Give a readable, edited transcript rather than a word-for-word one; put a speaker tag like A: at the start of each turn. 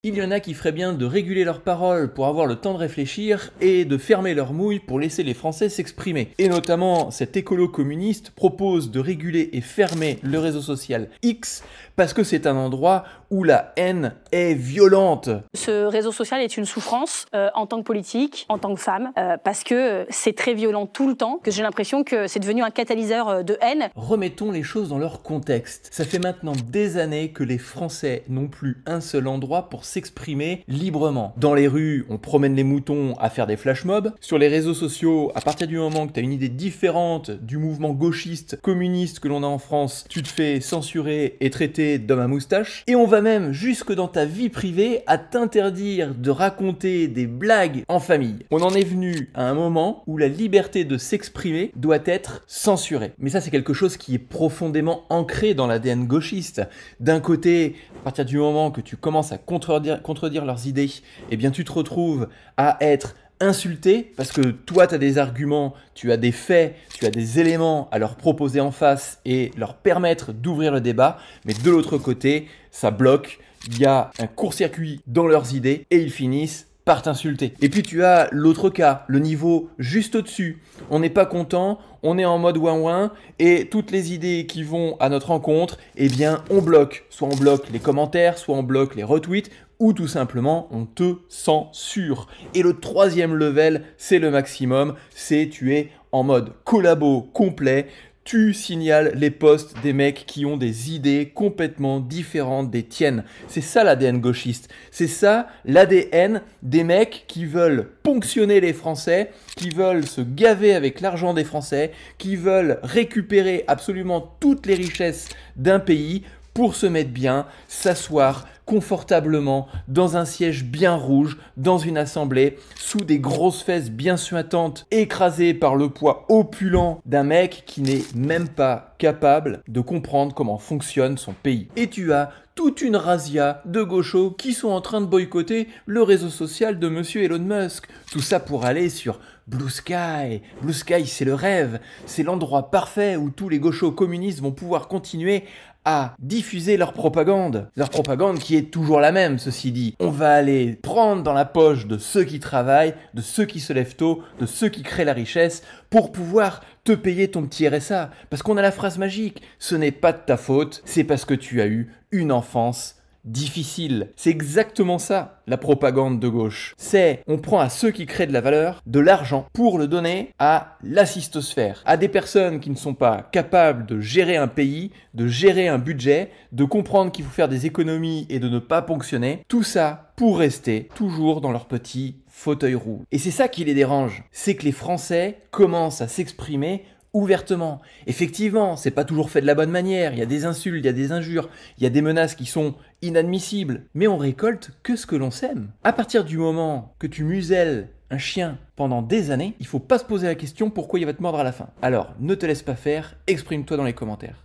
A: Il y en a qui feraient bien de réguler leurs paroles pour avoir le temps de réfléchir et de fermer leurs mouilles pour laisser les Français s'exprimer. Et notamment, cet écolo communiste propose de réguler et fermer le réseau social X parce que c'est un endroit où la haine est violente.
B: Ce réseau social est une souffrance en tant que politique, en tant que femme, parce que c'est très violent tout le temps, que j'ai l'impression que c'est devenu un catalyseur de haine.
A: Remettons les choses dans leur contexte. Ça fait maintenant des années que les Français n'ont plus un seul endroit pour s'exprimer librement. Dans les rues, on promène les moutons à faire des flash mobs. Sur les réseaux sociaux, à partir du moment que tu as une idée différente du mouvement gauchiste, communiste que l'on a en France, tu te fais censurer et traiter d'homme à moustache. Et on va même jusque dans ta vie privée à t'interdire de raconter des blagues en famille. On en est venu à un moment où la liberté de s'exprimer doit être censurée. Mais ça, c'est quelque chose qui est profondément ancré dans l'ADN gauchiste. D'un côté, à partir du moment que tu commences à contredire leurs idées, eh bien tu te retrouves à être insulté parce que toi tu as des arguments, tu as des faits, tu as des éléments à leur proposer en face et leur permettre d'ouvrir le débat, mais de l'autre côté, ça bloque, il y a un court-circuit dans leurs idées et ils finissent par t'insulter. Et puis tu as l'autre cas, le niveau juste au-dessus. On n'est pas content, on est en mode ouin-ouin et toutes les idées qui vont à notre rencontre, eh bien on bloque. Soit on bloque les commentaires, soit on bloque les retweets, ou tout simplement on te censure. Et le troisième level, c'est le maximum, c'est tu es en mode collabo complet. Tu signales les posts des mecs qui ont des idées complètement différentes des tiennes. C'est ça l'ADN gauchiste. C'est ça l'ADN des mecs qui veulent ponctionner les Français, qui veulent se gaver avec l'argent des Français, qui veulent récupérer absolument toutes les richesses d'un pays pour se mettre bien, s'asseoir confortablement dans un siège bien rouge, dans une assemblée, sous des grosses fesses bien suintantes, écrasées par le poids opulent d'un mec qui n'est même pas capable de comprendre comment fonctionne son pays. Et tu as toute une razzia de gauchos qui sont en train de boycotter le réseau social de monsieur Elon Musk. Tout ça pour aller sur Blue Sky. Blue Sky, c'est le rêve. C'est l'endroit parfait où tous les gauchos communistes vont pouvoir continuer à diffuser leur propagande. Leur propagande qui est toujours la même, ceci dit. On va aller prendre dans la poche de ceux qui travaillent, de ceux qui se lèvent tôt, de ceux qui créent la richesse, pour pouvoir te payer ton petit RSA. Parce qu'on a la phrase magique, ce n'est pas de ta faute, c'est parce que tu as eu une enfance difficile. C'est exactement ça, la propagande de gauche. C'est, on prend à ceux qui créent de la valeur, de l'argent, pour le donner à l'assistosphère, à des personnes qui ne sont pas capables de gérer un pays, de gérer un budget, de comprendre qu'il faut faire des économies et de ne pas ponctionner. Tout ça pour rester toujours dans leur petit fauteuil roux. Et c'est ça qui les dérange. C'est que les Français commencent à s'exprimer ouvertement. Effectivement, c'est pas toujours fait de la bonne manière, il y a des insultes, il y a des injures, il y a des menaces qui sont inadmissibles, mais on récolte que ce que l'on sème. À partir du moment que tu muselles un chien pendant des années, il faut pas se poser la question pourquoi il va te mordre à la fin. Alors, ne te laisse pas faire, exprime-toi dans les commentaires.